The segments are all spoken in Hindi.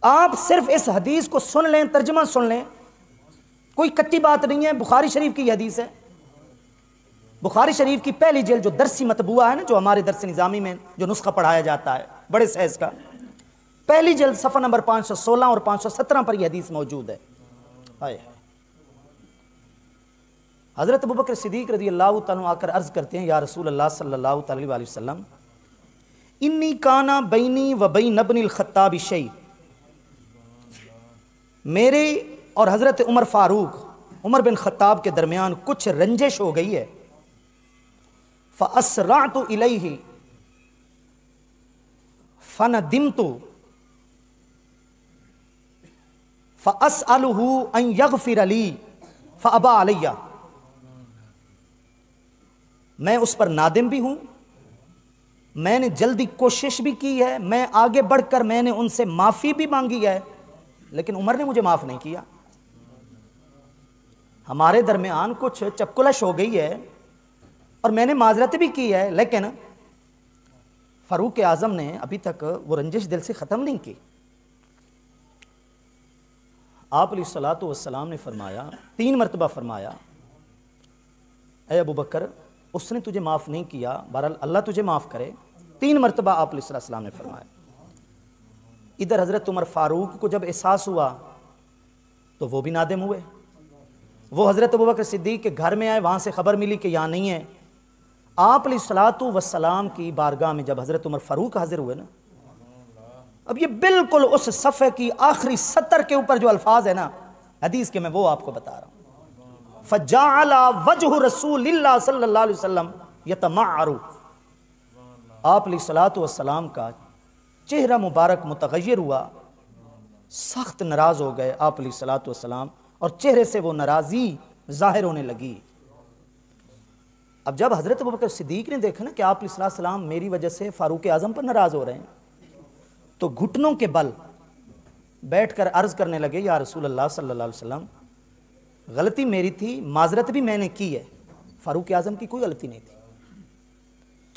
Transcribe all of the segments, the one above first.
आप सिर्फ इस हदीस को सुन लें, तर्जुमा सुन लें, कोई कच्ची बात नहीं है। बुखारी शरीफ की हदीस है। बुखारी शरीफ की पहली जेल जो दरसी मतबुआ है ना, जो हमारे दरस निज़ामी में जो नुस्खा पढ़ाया जाता है बड़े सहज का, पहली जेल सफ़ा नंबर 516 और 517 पर यह हदीस मौजूद है। हज़रत अबू बकर सिद्दीक़ रज़ी अल्लाह तआला आकर अर्ज़ करते हैं, या रसूल अल्लाह सल्लल्लाहु अलैहि वसल्लम, इन्नी काना बैनी व बैन इब्निल खत्ताब शै, मेरे और हज़रत उमर फ़ारूक उमर बिन खत्ताब के दरमियान कुछ रंजिश हो गई है। फ़अस्रअतु इलैहि फ़नदिमतु फ़अस्अलुहु अन यग़फ़िर ली फ़अबा अलैया, मैं उस पर नादिम भी हूं, मैंने जल्दी कोशिश भी की है, मैं आगे बढ़कर मैंने उनसे माफ़ी भी मांगी है, लेकिन उमर ने मुझे माफ़ नहीं किया। हमारे दरमियान कुछ चपकुलश हो गई है और मैंने माजरत भी की है, लेकिन फ़ारूक आज़म ने अभी तक वो रंजिश दिल से ख़त्म नहीं की। आप अलैहिस्सलातु वस्सलाम ने फरमाया, 3 मरतबा फरमाया, ए अबू बकर, उसने तुझे माफ़ नहीं किया, बहरहाल अल्लाह तुझे माफ़ करे। 3 मरतबा आप अलैहिस्सलाम ने फरमाया। इधर हज़रत उमर फ़ारूक को जब एहसास हुआ तो वो भी नादिम हुए। वो हज़रत अबू बकर सिद्दीक़ के घर में आए, वहाँ से ख़बर मिली कि यहाँ नहीं है। आप अलैहिस्सलातु वस्सलाम की बारगाह में जब हज़रत उमर फ़ारूक हाजिर हुए ना, अब ये बिल्कुल उस सफ़े की आखिरी सतर के ऊपर जो अल्फाज है ना हदीस के, मैं वो आपको बता रहा हूँ। फ़जअला वजहु रसूलिल्लाह सल्लल्लाहु अलैहि वसल्लम यतमअरु, आप अलैहिस्सलातु वस्सलाम का चेहरा मुबारक मुतग़य्यर हुआ, सख्त नाराज़ हो गए आप अलैहिस्सलातु वस्सलाम, और चेहरे से वो नाराज़ी ज़ाहिर होने लगी। अब जब हज़रत अबू बकर सिद्दीक़ ने देखा ना कि आप अलैहिस्सलाम मेरी वजह से फ़ारूक आज़म पर नाराज़ हो रहे हैं, तो घुटनों के बल बैठकर अर्ज़ करने लगे, या रसूल अल्लाह सल्लल्लाहु अलैहि वसल्लम, गलती मेरी थी, माजरत भी मैंने की है, फ़ारूक आज़म की कोई गलती नहीं थी।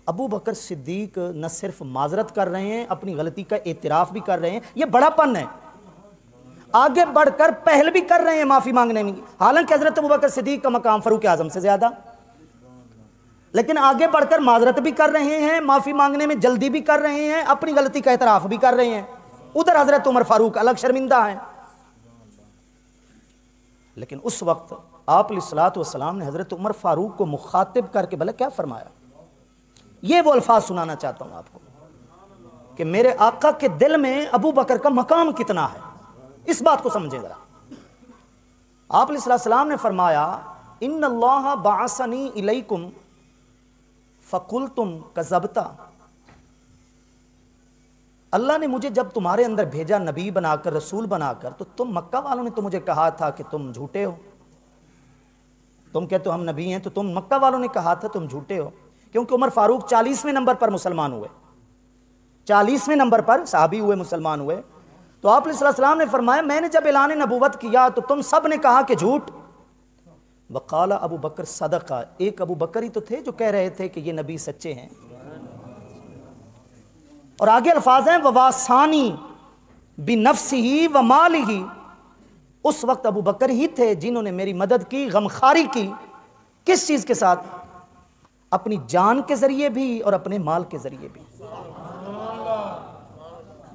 अबू बकर सिद्दीक़ न सिर्फ माजरत कर रहे हैं, अपनी गलती का एतराफ़ भी कर रहे हैं, यह बड़ापन है। आगे बढ़कर पहल भी कर रहे हैं माफ़ी मांगने में, हालांकि हज़रत अबू बकर सिद्दीक़ का मकाम फ़ारूक आज़म से ज़्यादा, लेकिन आगे बढ़कर माजरत भी कर रहे हैं, माफ़ी मांगने में जल्दी भी कर रहे हैं, अपनी गलती का एतराफ़ भी कर रहे हैं। उधर हज़रत उमर फ़ारूक अलग शर्मिंदा हैं। लेकिन उस वक्त आप अलैहिस्सलातु वस्सलाम ने हज़रत उमर फ़ारूक को मुखातिब करके भला क्या फरमाया, ये वो अल्फाज सुनाना चाहता हूँ आपको कि मेरे आका के दिल में अबू बकर का मकाम कितना है, इस बात को समझें जरा। आप अलैहिस्सलाम ने फरमाया, इन्नल्लाह बअसनी इलैकुम फ़कुल्तुम कज़बता, अल्लाह ने मुझे जब तुम्हारे अंदर भेजा नबी बनाकर, रसूल बनाकर, तो तुम मक्का वालों ने तो मुझे कहा था कि तुम झूठे हो। तुम कहते हो हम नबी हैं, तो तुम मक्का वालों ने कहा था तुम झूठे हो, क्योंकि उमर फ़ारूक 40वें नंबर पर मुसलमान हुए, 40वें नंबर पर सहाबी हुए, मुसलमान हुए। तो आप अलैहिस्सलाम ने फरमाया, मैंने जब ऐलान नबूवत किया तो तुम सब ने कहा कि झूठ। वक़ाला अबू बकर सदका, एक अबू बकर ही तो थे जो कह रहे थे कि ये नबी सच्चे हैं। और आगे अल्फाज हैं, ववासानी बिनफ्सिही व मालिही, उस वक्त अबू बकर ही थे जिन्होंने मेरी मदद की, गमखारी की। किस चीज के साथ? अपनी जान के जरिए भी और अपने माल के जरिए भी।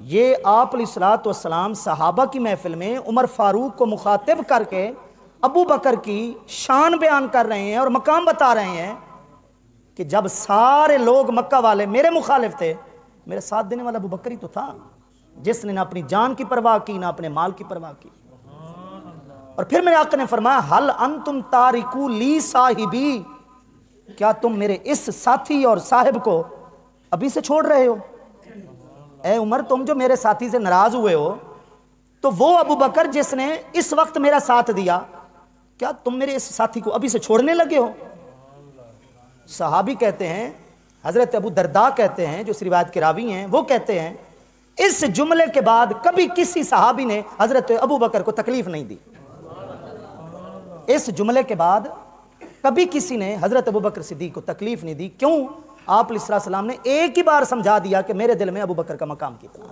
ये आप अलैहिस्सलातु वस्सलाम सहाबा की महफिल में उमर फारूक को मुखातिब करके अबू बकर की शान बयान कर रहे हैं और मकाम बता रहे हैं कि जब सारे लोग मक्का वाले मेरे मुखालिफ थे, मेरे साथ देने वाला अबू बकर ही तो था जिसने ना अपनी जान की परवाह की ना अपने माल की परवाह की। और फिर मेरे आका ने फरमाया, हल अंतुम तारिकू ली साहिबी, क्या तुम मेरे इस साथी और साहिब को अभी से छोड़ रहे हो? ए उमर, तुम जो मेरे साथी से नाराज हुए हो, तो वो अबू बकर जिसने इस वक्त मेरा साथ दिया, क्या तुम मेरे इस साथी को अभी से छोड़ने लगे हो? सहाबी कहते हैं, हजरत अबू दरदा कहते हैं जो इस रिवायत के रावी हैं, वो कहते हैं इस जुमले के बाद कभी किसी सहाबी ने हजरत अबू बकर को तकलीफ नहीं दी। इस जुमले के बाद कभी किसी ने हजरत अबू बकर सिद्दीक को तकलीफ नहीं दी। क्यों? आप अलैहिस्सलाम ने एक ही बार समझा दिया कि मेरे दिल में अबू बकर का मकाम कितना।